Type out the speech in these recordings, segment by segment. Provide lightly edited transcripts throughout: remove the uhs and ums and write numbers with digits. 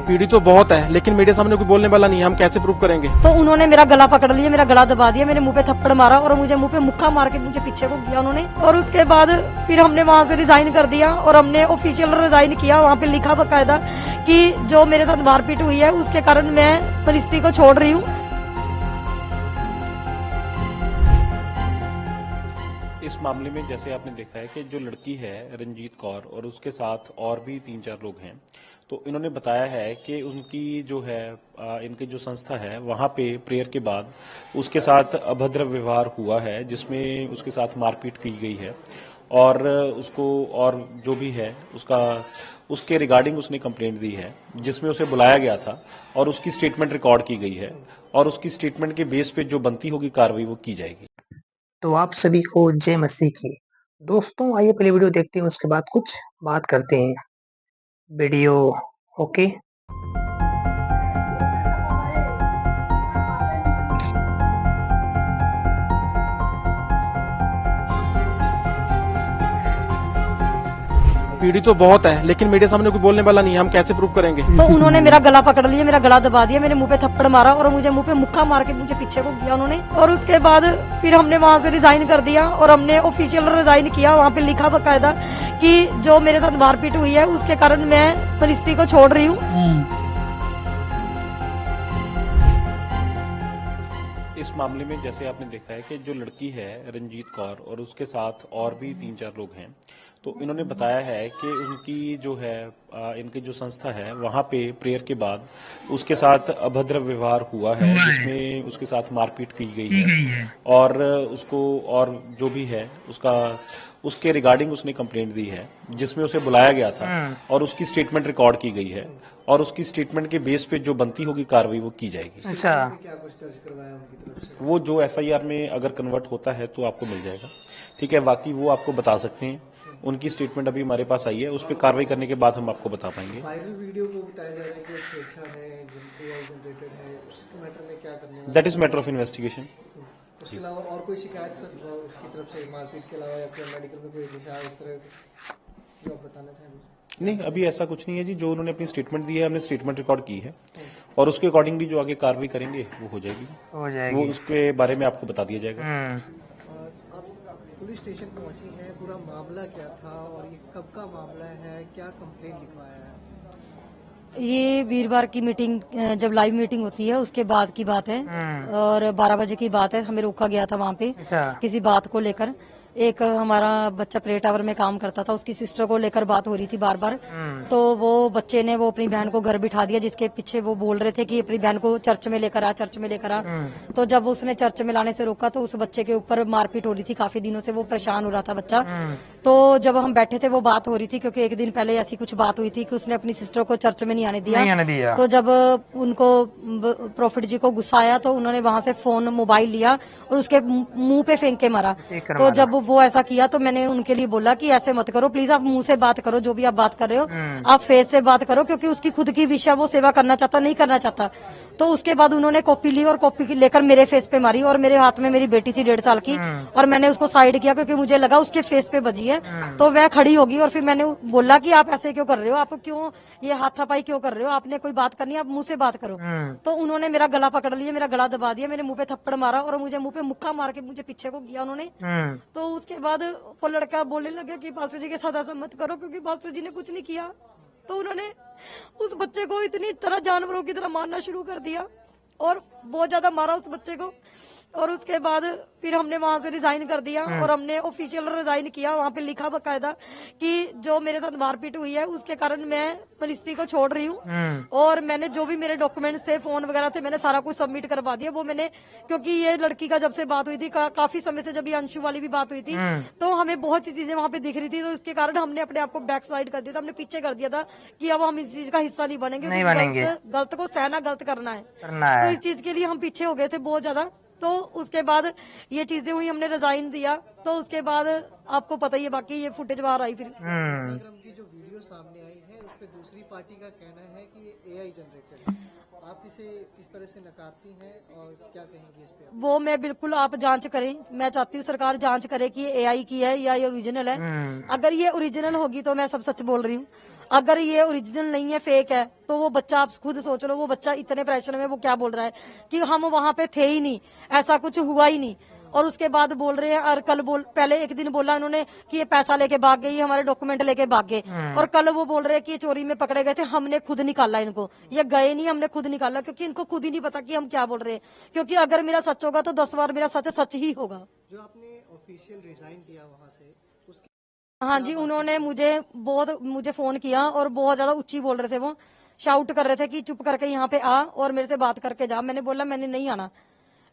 पीढ़ी तो बहुत है, लेकिन मीडिया सामने कोई बोलने वाला नहीं है, हम कैसे प्रूव करेंगे। तो उन्होंने मेरा गला पकड़ लिया, मेरा गला दबा दिया, मेरे मुंह पे थप्पड़ मारा और मुझे मुंह पे मुक्का मार के मुझे पीछे को किया उन्होंने। और उसके बाद फिर हमने वहां से रिजाइन कर दिया और हमने ऑफिशियल रिजाइन किया। वहां पे लिखा बकायदा कि जो मेरे साथ मारपीट हुई है उसके कारण मैं मिनिस्ट्री को छोड़ रही हूँ। इस मामले में जैसे आपने देखा है कि जो लड़की है रंजीत कौर और उसके साथ और भी 3-4 लोग हैं, तो इन्होंने बताया है कि उनकी जो है इनकी जो संस्था है वहाँ पे प्रेयर के बाद उसके साथ अभद्र व्यवहार हुआ है, जिसमें उसके साथ मारपीट की गई है और उसको और जो भी है उसके रिगार्डिंग उसने कंप्लेंट दी है, जिसमें उसे बुलाया गया था और उसकी स्टेटमेंट रिकॉर्ड की गई है और उसकी स्टेटमेंट के बेस पे जो बनती होगी कार्रवाई वो की जाएगी। तो आप सभी को जय मसीह की। दोस्तों आइए पहले वीडियो देखते हैं, उसके बाद कुछ बात करते हैं। Video okay. पीढ़ी तो बहुत है, लेकिन मीडिया सामने कोई बोलने वाला नहीं है, हम कैसे प्रूव करेंगे। तो उन्होंने मेरा गला पकड़ लिया, मेरा गला दबा दिया, मेरे मुंह पे थप्पड़ मारा और मुझे मुंह पे मुक्का मार के मुझे पीछे को किया उन्होंने। और उसके बाद फिर हमने वहां से रिजाइन कर दिया और हमने ऑफिशियल रिजाइन किया। वहां पे लिखा बकायदा कि जो मेरे साथ मारपीट हुई है उसके कारण मैं मिनिस्ट्री को छोड़ रही हूँ। इस मामले में जैसे आपने देखा है कि जो लड़की है रंजीत कौर और उसके साथ और भी 3-4 लोग हैं, तो इन्होंने बताया है कि उनकी जो है इनकी जो संस्था है वहाँ पे प्रेयर के बाद उसके साथ अभद्र व्यवहार हुआ है, जिसमें उसके साथ मारपीट की गई है और उसको और जो भी है उसके रिगार्डिंग उसने कंप्लेंट दी है, जिसमें उसे बुलाया गया था और उसकी स्टेटमेंट रिकॉर्ड की गई है और उसकी स्टेटमेंट के बेस पे जो बनती होगी कार्रवाई वो की जाएगी। अच्छा, वो जो एफआईआर में अगर कन्वर्ट होता है तो आपको मिल जाएगा, ठीक है। बाकी वो आपको बता सकते हैं, उनकी स्टेटमेंट अभी हमारे पास आई है, उस पर कार्रवाई करने के बाद हम आपको बता पाएंगे। वायरल वीडियो को बताया जा रहा है कि छेड़छाड़ है, जनरेटेड है, उस मैटर में क्या करने वाला? That is matter of investigation. उसके अलावा और कोई शिकायत उसकी तरफ से मारपीट के अलावा या फिर मेडिकल में कोई दिशा इस तरह जो आप बताना चाहेंगे? नहीं, अभी ऐसा कुछ नहीं है जी। जो उन्होंने अपनी स्टेटमेंट दी है, हमने स्टेटमेंट रिकॉर्ड की है और उसके अकॉर्डिंग भी जो आगे कार्रवाई करेंगे वो हो जाएगी। वो उसके बारे में आपको बता दिया जाएगा। आप पुलिस स्टेशन पहुंची हैं, पूरा मामला क्या था और ये कब का मामला है, क्या कंप्लेंट लिखवाया है? ये वीरवार की मीटिंग, जब लाइव मीटिंग होती है उसके बाद की बात है और 12 बजे की बात है। हमें रोका गया था वहाँ पे किसी बात को लेकर। एक हमारा बच्चा प्ले टावर में काम करता था, उसकी सिस्टर को लेकर बात हो रही थी बार बार। तो वो बच्चे ने वो अपनी बहन को घर बिठा दिया, जिसके पीछे वो बोल रहे थे कि अपनी बहन को चर्च में लेकर आ, चर्च में लेकर आ। तो जब उसने चर्च में लाने से रोका तो उस बच्चे के ऊपर मारपीट हो रही थी। काफी दिनों से वो परेशान हो रहा था बच्चा। तो जब हम बैठे थे वो बात हो रही थी, क्योंकि एक दिन पहले ऐसी कुछ बात हुई थी कि उसने अपनी सिस्टर को चर्च में नहीं आने दिया। तो जब उनको प्रॉफिट जी को गुस्सा आया तो उन्होंने वहां से फोन मोबाइल लिया और उसके मुंह पे फेंक के मारा। तो जब वो ऐसा किया तो मैंने उनके लिए बोला कि ऐसे मत करो प्लीज, आप मुंह से बात करो, जो भी आप बात कर रहे हो आप फेस से बात करो, क्योंकि उसकी खुद की विषय वो सेवा करना चाहता नहीं करना चाहता। तो उसके बाद उन्होंने कॉपी ली और कॉपी लेकर मेरे फेस पे मारी और मेरे हाथ में मेरी बेटी थी 1.5 साल की और मैंने उसको साइड किया क्योंकि मुझे लगा उसके फेस पे बजी है। तो वह खड़ी होगी और फिर मैंने बोला कि आप ऐसे क्यों कर रहे हो, आप क्यों ये हाथापाई क्यों कर रहे हो, आपने कोई बात करनी है आप मुंह से बात करो। तो उन्होंने मेरा गला पकड़ लिया, मेरा गला दबा दिया, मेरे मुंह पे थप्पड़ मारा और मुझे मुंह पे मुक्का मार के मुझे पीछे को किया उन्होंने। तो उसके बाद वो लड़का बोलने लगा कि पास्टर जी के साथ ऐसा मत करो, क्योंकि पास्टर जी ने कुछ नहीं किया। तो उन्होंने उस बच्चे को इतनी तरह जानवरों की तरह मारना शुरू कर दिया और बहुत ज्यादा मारा उस बच्चे को। और उसके बाद फिर हमने वहां से रिजाइन कर दिया और हमने ऑफिशियल रिजाइन किया। वहां पे लिखा बकायदा कि जो मेरे साथ मारपीट हुई है उसके कारण मैं मिनिस्ट्री को छोड़ रही हूँ। और मैंने जो भी मेरे डॉक्यूमेंट्स थे, फोन वगैरह थे, मैंने सारा कुछ सबमिट करवा दिया। वो मैंने, क्योंकि ये लड़की का जब से बात हुई थी काफी समय से, जब ये अंशु वाली भी बात हुई थी तो हमें बहुत सी चीजें वहां पे दिख रही थी। तो इसके कारण हमने अपने आप को बैक साइड कर दिया था, हमने पीछे कर दिया था कि अब हम इस चीज का हिस्सा नहीं बनेंगे। गलत को सहना, गलत करना है। तो इस चीज के लिए हम पीछे हो गए थे बहुत ज्यादा। तो उसके बाद ये चीजें हुई, हमने रिजाइन दिया। तो उसके बाद आपको पता ही है, बाकी ये फुटेज बाहर आई फिर। की जो वीडियो वीडियो सामने आई है उस पर दूसरी पार्टी का कहना है कि ये AI जनरेटेड है, आप इसे किस तरह से नकारती हैं और क्या कहेंगी इस पे? वो मैं बिल्कुल आप जांच करें, मैं चाहती हूँ सरकार जांच करे कि ये AI की है या ये ओरिजिनल है। अगर ये ओरिजिनल होगी तो मैं सब सच बोल रही हूँ, अगर ये ओरिजिनल नहीं है, फेक है, तो वो बच्चा आप खुद सोच लो, वो बच्चा इतने प्रेशर में वो क्या बोल रहा है कि हम वहां पे थे ही नहीं, ऐसा कुछ हुआ ही नहीं। और उसके बाद बोल रहे हैं, और पहले एक दिन बोला इन्होंने कि ये पैसा लेके भाग गए, ये हमारे डॉक्यूमेंट लेके भाग गए, और कल वो बोल रहे हैं कि ये चोरी में पकड़े गए थे, हमने खुद निकाला इनको। ये गए नहीं, हमने खुद निकाला, क्योंकि इनको खुद ही नहीं पता कि हम क्या बोल रहे हैं। क्योंकि अगर मेरा सच होगा तो 10 बार मेरा सच सच ही होगा। जो आपने ऑफिशियल रिजाइन दिया वहां से, उसके हाँ जी, उन्होंने मुझे फोन किया और बहुत ज्यादा ऊंची बोल रहे थे, वो शाउट कर रहे थे कि चुप करके यहाँ पे आ और मेरे से बात करके जा। मैंने बोला मैंने नहीं आना,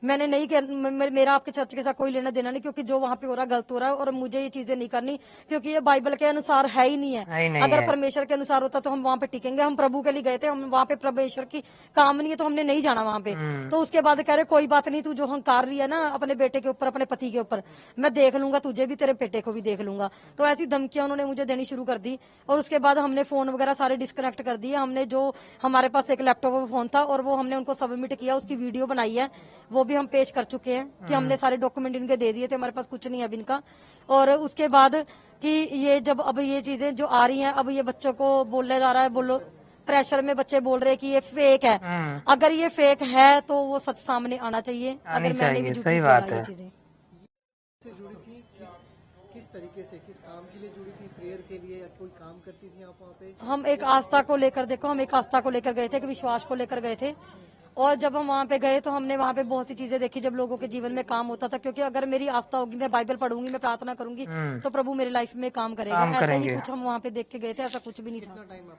मैंने नहीं मेरा आपके चर्च के साथ कोई लेना देना नहीं, क्योंकि जो वहाँ पे हो रहा है गलत हो रहा है और मुझे ये चीजें नहीं करनी, क्योंकि ये बाइबल के अनुसार है ही नहीं है। अगर परमेश्वर के अनुसार होता तो हम वहाँ पे टिकेंगे। हम प्रभु के लिए गए थे, हम वहाँ पे परमेश्वर की काम नहीं है तो हमने नहीं जाना वहाँ पे। तो उसके बाद कह रहे कोई बात नहीं, तू जो हंकार रही है ना अपने बेटे के ऊपर, अपने पति के ऊपर, मैं देख लूंगा तुझे भी, तेरे बेटे को भी देख लूंगा। तो ऐसी धमकियां उन्होंने मुझे देनी शुरू कर दी। और उसके बाद हमने फोन वगैरह सारे डिस्कनेक्ट कर दिए। हमने जो हमारे पास एक लैपटॉप फोन था और वो हमने उनको सबमिट किया, उसकी वीडियो बनाई है, वो भी हम पेश कर चुके हैं कि हमने सारे डॉक्यूमेंट इनके दे दिए थे, हमारे पास कुछ नहीं है अब इनका। और उसके बाद कि ये जब अब ये चीजें जो आ रही हैं, अब ये बच्चों को बोला जा रहा है, बोलो प्रेशर में बच्चे बोल रहे हैं कि ये फेक है। अगर ये फेक है तो वो सच सामने आना चाहिए। अगर मैंने भी सही बात है। चीजें से जुड़ी थी, किस तरीके से, किस काम के लिए जुड़ी थी, प्रेयर के लिए या कोई काम करती थी आप वहाँ पे? हम एक आस्था को लेकर, देखो हम एक आस्था को लेकर गए थे, एक विश्वास को लेकर गए थे। और जब हम वहाँ पे गए तो हमने वहाँ पे बहुत सी चीजें देखी जब लोगों के जीवन में काम होता था। क्योंकि अगर मेरी आस्था होगी, मैं बाइबल पढ़ूंगी, मैं प्रार्थना करूंगी, तो प्रभु मेरी लाइफ में काम करेगा। ऐसा ही कुछ हम वहाँ पे देख के गए थे, ऐसा कुछ भी नहीं था। कितना टाइम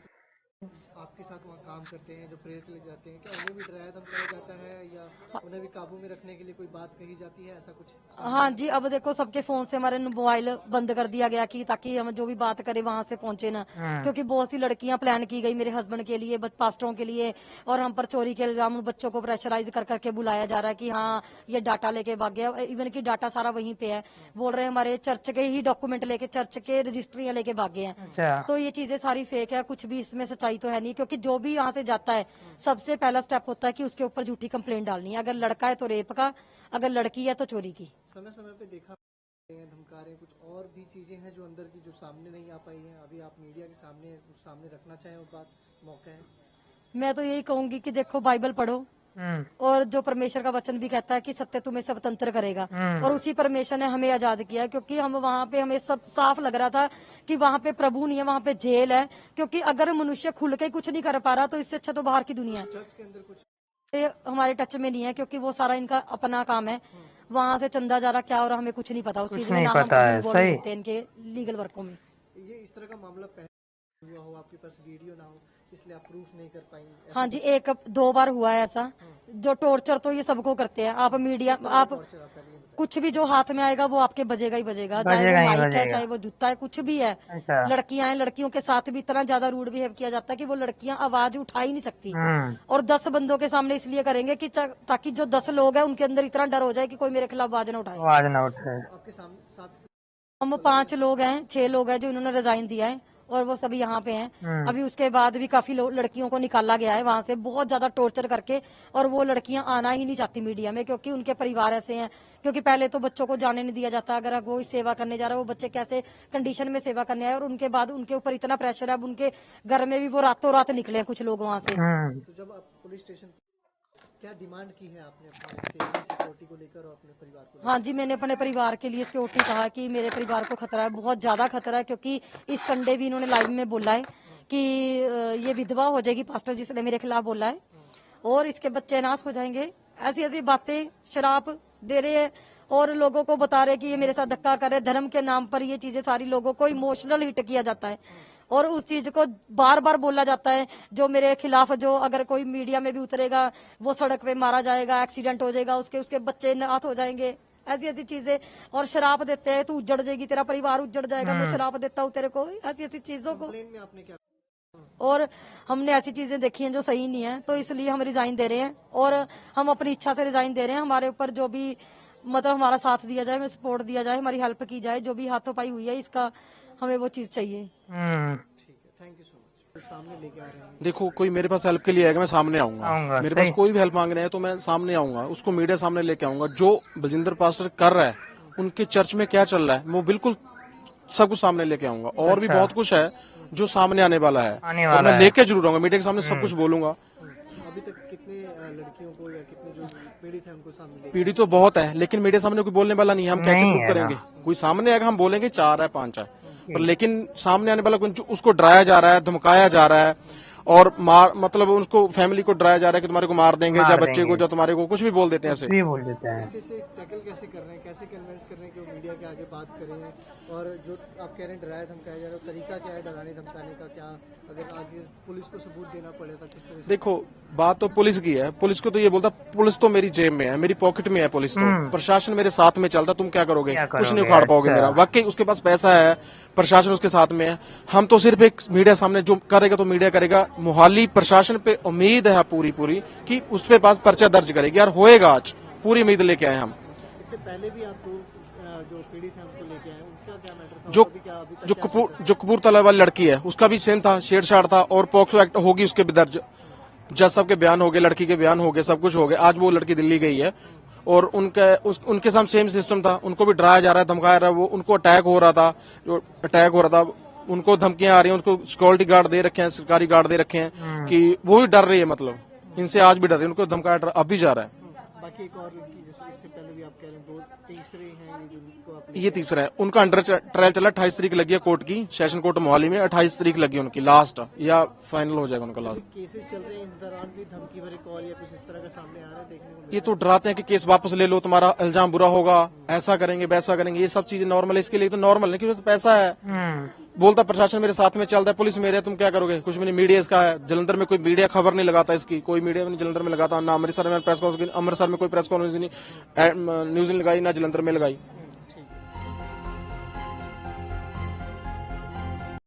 आपके साथ वहाँ काम करते हैं जो प्रेयर के लिए जाते हैं, क्या उन्हें भी डराया धमकाया जाता है या उन्हें भी काबू में रखने के लिए कोई बात कही जाती है, ऐसा कुछ? हाँ जी, अब देखो सबके फोन से हमारे मोबाइल बंद कर दिया गया कि ताकि हम जो भी बात करें वहां से पहुंचे ना। क्योंकि बहुत सी लड़कियां प्लान की गई मेरे हस्बैंड के लिए, पास्टरों के लिए, और हम पर चोरी के इल्जाम, उन बच्चों को प्रेशराइज कर करके बुलाया जा रहा है कि हाँ ये डाटा लेके भाग गया। इवन की डाटा सारा वहीं पे है, बोल रहे हैं हमारे चर्च के ही डॉक्यूमेंट लेके, चर्च के रजिस्ट्रियां लेके भागे हैं। तो ये चीजें सारी फेक है, कुछ भी इसमें सच्चाई तो है नहीं। क्योंकि जो भी यहाँ से जाता है, सबसे पहला स्टेप होता है कि उसके ऊपर झूठी कंप्लेंट डालनी है। अगर लड़का है तो रेप का, अगर लड़की है तो चोरी की। समय समय पे देखा धमका रहे, कुछ और भी चीजें हैं जो अंदर की जो सामने नहीं आ पाई हैं, अभी आप मीडिया के सामने रखना चाहें, उस बात मौका है? मैं तो यही कहूंगी कि देखो बाइबल पढ़ो, और जो परमेश्वर का वचन भी कहता है कि सत्य तुम्हें स्वतंत्र करेगा, और उसी परमेश्वर ने हमें आजाद किया है। क्योंकि हम वहाँ पे, हमें सब साफ लग रहा था कि वहाँ पे प्रभु नहीं है, वहाँ पे जेल है। क्योंकि अगर मनुष्य खुल के कुछ नहीं कर पा रहा तो इससे अच्छा तो बाहर की दुनिया है। चर्च के अंदर कुछ ये हमारे टच में नहीं है, क्योंकि वो सारा इनका अपना काम है। वहाँ से चंदा जा रहा क्या, और हमें कुछ नहीं पता उस चीज में, इनके लीगल वर्कों में। ये इस तरह का मामला पहले हुआ हो, आपके पास वीडियो ना हो, इसलिए आप प्रूफ नहीं कर पाएंगे? हाँ जी, 1-2 बार हुआ है ऐसा। जो टॉर्चर तो ये सबको करते हैं। आप मीडिया, आप कुछ भी जो हाथ में आएगा वो आपके बजेगा ही बजेगा, चाहे वो माइक है, चाहे वो जूता है, कुछ भी है। लड़कियां हैं, लड़कियों के साथ भी इतना ज्यादा रूड बिहेव किया जाता है कि वो लड़कियां आवाज उठा ही नहीं सकती। और 10 बंदों के सामने इसलिए करेंगे कि ताकि जो 10 लोग हैं उनके अंदर इतना डर हो जाए कि कोई मेरे खिलाफ आवाज ना उठाए। आपके साथ हम 5 लोग हैं, 6 लोग हैं जो इन्होंने रिजाइन दिया है, और वो सभी यहाँ पे हैं। अभी उसके बाद भी काफी लड़कियों को निकाला गया है वहां से, बहुत ज्यादा टॉर्चर करके। और वो लड़कियां आना ही नहीं चाहती मीडिया में, क्योंकि उनके परिवार ऐसे हैं। क्योंकि पहले तो बच्चों को जाने नहीं दिया जाता। अगर वो सेवा करने जा रहा है, वो बच्चे कैसे कंडीशन में सेवा करने आए, और उनके बाद उनके ऊपर इतना प्रेशर है। अब उनके घर में भी वो रातों रात निकले कुछ लोग वहां से। तो जब आप पुलिस स्टेशन, क्या डिमांड की है आपने अपने सिक्योरिटी को लेकर और अपने परिवार को? हाँ जी, मैंने अपने परिवार के लिए सिक्योरिटी कहा कि मेरे परिवार को खतरा है, बहुत ज्यादा खतरा है। क्योंकि इस संडे भी इन्होंने लाइव में बोला है कि ये विधवा हो जाएगी, पास्टर जिसने मेरे खिलाफ बोला है, और इसके बच्चे अनाथ हो जाएंगे। ऐसी ऐसी बातें शराब दे रहे हैं और लोगों को बता रहे कि ये मेरे साथ धक्का कर रहे। धर्म के नाम पर ये चीजें सारी लोगों को इमोशनल हिट किया जाता है, और उस चीज को बार बार बोला जाता है। जो मेरे खिलाफ, जो अगर कोई मीडिया में भी उतरेगा, वो सड़क पे मारा जाएगा, एक्सीडेंट हो जाएगा, उसके बच्चे अनाथ हो जाएंगे, ऐसी ऐसी चीजें। और शराब देते हैं, तू उजड़ जाएगी, तेरा परिवार उजड़ जाएगा, मैं शराब देता हूँ तेरे को, ऐसी ऐसी चीजों को। में आपने क्या? और हमने ऐसी चीजें देखी हैं जो सही नहीं है, तो इसलिए हम रिजाइन दे रहे हैं। और हम अपनी इच्छा से रिजाइन दे रहे हैं। हमारे ऊपर जो भी मतलब हमारा साथ दिया जाए, हमें सपोर्ट दिया जाए, हमारी हेल्प की जाए, जो भी हाथों पाई हुई है इसका हमें वो चीज चाहिए। Thank you so much. सामने लेके आ रहे हैं, देखो कोई मेरे पास हेल्प के लिए आएगा, मैं सामने आऊंगा, आऊंगा। मेरे सही। पास कोई भी हेल्प मांग रहे हैं तो मैं सामने आऊंगा, उसको मीडिया सामने लेके आऊंगा। जो बलजिंदर पास्टर कर रहा है, उनके चर्च में क्या चल रहा है, वो बिल्कुल सब कुछ सामने लेके आऊंगा। और भी अच्छा। बहुत कुछ है जो सामने आने वाला है, आने और वाला मैं है। लेके जरूर आऊंगा, मीडिया के सामने सब कुछ बोलूंगा। अभी तक कितने लड़कियों को या कितने जो पीड़ित हैं उनको सामने लेके पीढ़ी तो बहुत है, लेकिन मीडिया सामने कोई बोलने वाला नहीं है। हम कैसे नहीं प्रूव है करेंगे? ना। कोई सामने आएगा, हम बोलेंगे 4 है 5 है, पर लेकिन सामने आने वाला कोई, उसको डराया जा रहा है, धमकाया जा रहा है, और मार मतलब उसको फैमिली को डराया जा रहा है कि तुम्हारे को मार देंगे, या बच्चे को, या तुम्हारे को कुछ भी बोल देते हैं ऐसे। भी बोल देते हैं। इसे टैकल कैसे कर रहे हैं, कैसे कन्विंस कर रहे हैं कि वो मीडिया के आगे बात करें? और जो आप कह रहे हैं डराया धमकाया जा रहा है, तरीका क्या है डराने धमकाने का? क्या अगर आगे पुलिस को सबूत देना पड़े तो किस तरह से? देखो बात तो पुलिस की है, पुलिस को तो ये बोलता पुलिस तो मेरी जेब में है, मेरी पॉकेट में है पुलिस, तो प्रशासन मेरे साथ में चलता, तुम क्या करोगे? क्या कुछ नहीं करोगे? उखाड़ पाओगे अच्छा। मेरा। वाकई उसके पास पैसा है, प्रशासन उसके साथ में है। हम तो सिर्फ एक मीडिया सामने जो करेगा तो मीडिया करेगा। मोहाली प्रशासन पे उम्मीद है पूरी पूरी कि उसके पास पर्चा दर्ज करेगी, यार होएगा, आज पूरी उम्मीद लेके आए हम। इससे पहले भी आप दो जो पीड़ित हैं उनको लेके आए, उनका क्या मैटर था? जो अभी क्या अभी तक क्या जो कपूरथला वाली लड़की है, उसका भी सेम था, छेड़छाड़ था, और पॉक्सो एक्ट होगी उसके भी दर्ज। जज साहब के बयान हो गए, लड़की के बयान हो गए, सब कुछ हो गया। आज वो लड़की दिल्ली गई है, और उनके साथ सेम सिस्टम था। उनको भी डराया जा रहा है, धमकाया रहा है, वो उनको अटैक हो रहा था, जो अटैक हो रहा था, उनको धमकियां आ रही हैं, उनको सिक्योरिटी गार्ड दे रखे हैं, सरकारी गार्ड दे रखे हैं, कि वो भी डर रही है, मतलब इनसे आज भी डर रही है, उनको धमकाया अब भी जा रहा है। बाकी एक और लड़की जैसे इससे पहले भी आप कह रहे हैं, दो तीसरे हैं ये जिनको आप ये तीसरा है, उनका अंडर ट्रायल चला। 28 तारीख लगी है कोर्ट की, सेशन कोर्ट मोहाली में। 28 तारीख लगी है उनकी लास्ट, या फाइनल हो जाएगा उनका लास्ट। केसेस चल रहे हैं, इस दौरान भी धमकी भरे कॉल या कुछ इस तरह का सामने आ रहा है देखने को? ये तो डराते हैं कि केस वापस ले लो, तुम्हारा इल्जाम बुरा होगा, ऐसा करेंगे वैसा करेंगे। ये सब चीजें नॉर्मल है, इसके लिए तो नॉर्मल है, क्योंकि तो पैसा है। बोलता प्रशासन मेरे साथ में चलता है, पुलिस मेरे है, तुम क्या करोगे? कुछ भी नहीं। मीडिया इसका है, जलंधर में कोई मीडिया खबर नहीं लगाता इसकी, कोई मीडिया नहीं जलंधर में लगाता, ना अमृतसर में प्रेस कॉन्फ्रेंस, अमृतसर में कोई प्रेस कॉन्फ्रेंस नहीं न्यूज ने लगाई, ना जलंधर में लगाई।